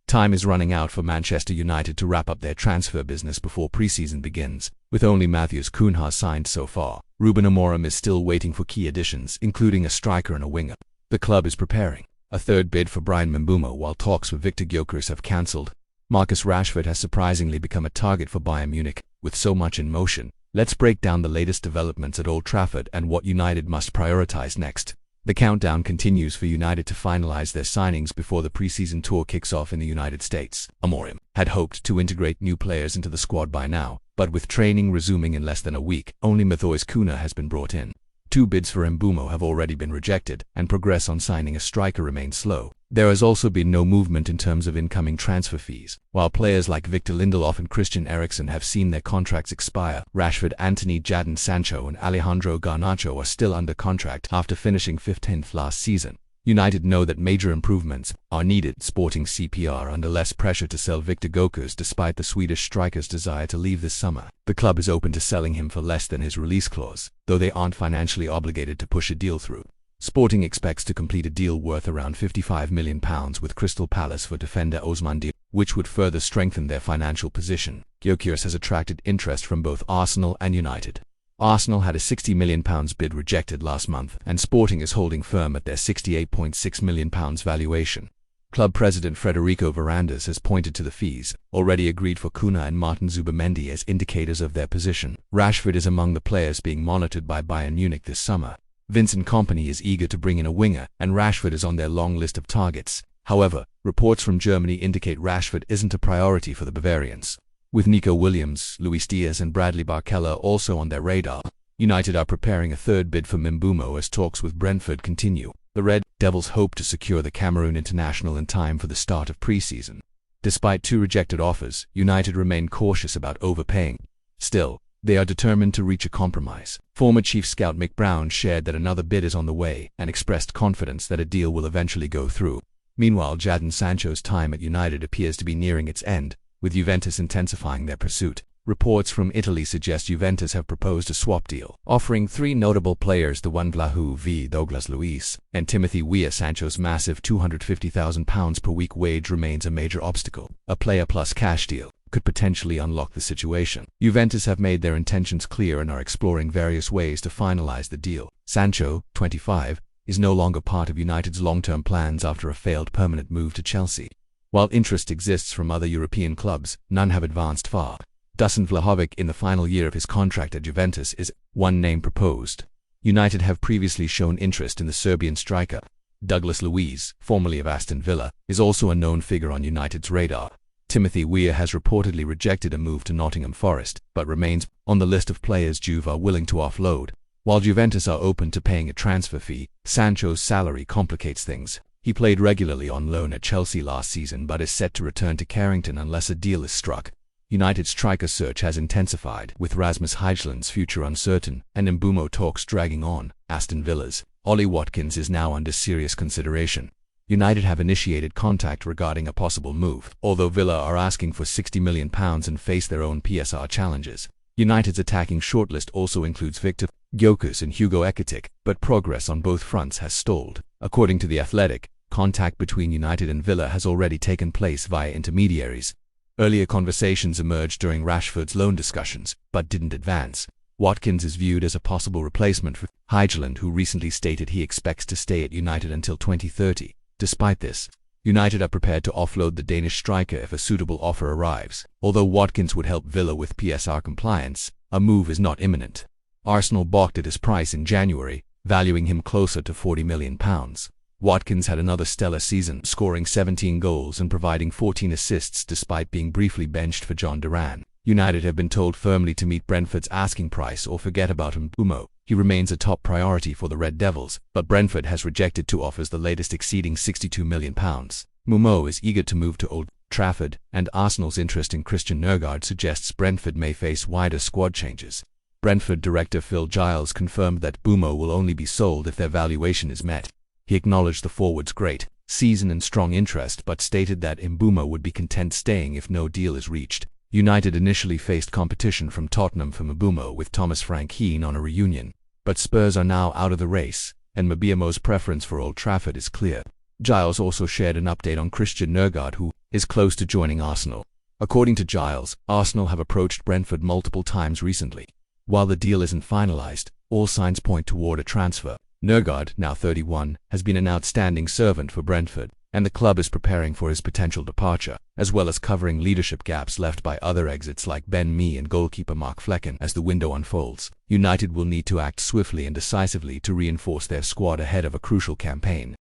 Time is running out for Manchester United to wrap up their transfer business before pre-season begins, with only Matheus Cunha signed so far. Ruben Amorim is still waiting for key additions, including a striker and a winger. The club is preparing a third bid for Bryan Mbeumo while talks with Victor Gyökeres have cancelled. Marcus Rashford has surprisingly become a target for Bayern Munich, with so much in motion. Let's break down the latest developments at Old Trafford and what United must prioritize next. The countdown continues for United to finalize their signings before the pre-season tour kicks off in the United States. Amorim had hoped to integrate new players into the squad by now, but with training resuming in less than a week, only Matheus Cunha has been brought in. 2 bids for Mbeumo have already been rejected, and progress on signing a striker remains slow. There has also been no movement in terms of incoming transfer fees. While players like Victor Lindelof and Christian Eriksen have seen their contracts expire, Rashford, Anthony, Jadon Sancho and Alejandro Garnacho are still under contract after finishing 15th last season. United know that major improvements are needed. Sporting CPR under less pressure to sell Victor Gyökeres despite the Swedish striker's desire to leave this summer. The club is open to selling him for less than his release clause, though they aren't financially obligated to push a deal through. Sporting expects to complete a deal worth around £55 million with Crystal Palace for defender Ousmane Dembélé, which would further strengthen their financial position. Gyökeres has attracted interest from both Arsenal and United. Arsenal had a £60 million bid rejected last month, and Sporting is holding firm at their £68.6 million valuation. Club president Federico Varandas has pointed to the fees already agreed for Cunha and Martin Zubimendi as indicators of their position. Rashford is among the players being monitored by Bayern Munich this summer. Vincent Kompany is eager to bring in a winger, and Rashford is on their long list of targets. However, reports from Germany indicate Rashford isn't a priority for the Bavarians. With Nico Williams, Luis Diaz and Bradley Barcola also on their radar, United are preparing a third bid for Mbeumo as talks with Brentford continue. The Red Devils hope to secure the Cameroon international in time for the start of pre-season. Despite 2 rejected offers, United remain cautious about overpaying. Still, they are determined to reach a compromise. Former chief scout Mick Brown shared that another bid is on the way and expressed confidence that a deal will eventually go through. Meanwhile, Jadon Sancho's time at United appears to be nearing its end, with Juventus intensifying their pursuit. Reports from Italy suggest Juventus have proposed a swap deal, offering 3 notable players the one Vlaho v Douglas Luiz and Timothy Weah. Sancho's massive £250,000 per week wage remains a major obstacle. A player plus cash deal could potentially unlock the situation. Juventus have made their intentions clear and are exploring various ways to finalize the deal. Sancho, 25, is no longer part of United's long-term plans after a failed permanent move to Chelsea. While interest exists from other European clubs, none have advanced far. Dusan Vlahovic, in the final year of his contract at Juventus, is one name proposed. United have previously shown interest in the Serbian striker. Douglas Luiz, formerly of Aston Villa, is also a known figure on United's radar. Timothy Weah has reportedly rejected a move to Nottingham Forest, but remains on the list of players Juve are willing to offload. While Juventus are open to paying a transfer fee, Sancho's salary complicates things. He played regularly on loan at Chelsea last season but is set to return to Carrington unless a deal is struck. United's striker search has intensified, with Rasmus Højlund's future uncertain and Mbeumo talks dragging on. Aston Villa's Ollie Watkins is now under serious consideration. United have initiated contact regarding a possible move, although Villa are asking for £60 million and face their own PSR challenges. United's attacking shortlist also includes Victor Gyökeres and Hugo Ekitike, but progress on both fronts has stalled. According to The Athletic, contact between United and Villa has already taken place via intermediaries. Earlier conversations emerged during Rashford's loan discussions, but didn't advance. Watkins is viewed as a possible replacement for Højlund, who recently stated he expects to stay at United until 2030. Despite this, United are prepared to offload the Danish striker if a suitable offer arrives. Although Watkins would help Villa with PSR compliance, a move is not imminent. Arsenal balked at his price in January, valuing him closer to £40 million. Watkins had another stellar season, scoring 17 goals and providing 14 assists despite being briefly benched for John Duran. United have been told firmly to meet Brentford's asking price or forget about Mbeumo. He remains a top priority for the Red Devils, but Brentford has rejected 2 offers, the latest exceeding £62 million. Mbeumo is eager to move to Old Trafford, and Arsenal's interest in Christian Nørgaard suggests Brentford may face wider squad changes. Brentford director Phil Giles confirmed that Mbeumo will only be sold if their valuation is met. He acknowledged the forward's great season and strong interest, but stated that Mbeumo would be content staying if no deal is reached. United initially faced competition from Tottenham for Mbeumo, with Thomas Frank keen on a reunion, but Spurs are now out of the race, and Mbeumo's preference for Old Trafford is clear. Giles also shared an update on Christian Nørgaard, who is close to joining Arsenal. According to Giles, Arsenal have approached Brentford multiple times recently. While the deal isn't finalized, all signs point toward a transfer. Nørgaard, now 31, has been an outstanding servant for Brentford, and the club is preparing for his potential departure, as well as covering leadership gaps left by other exits like Ben Mee and goalkeeper Mark Flecken. As the window unfolds, United will need to act swiftly and decisively to reinforce their squad ahead of a crucial campaign.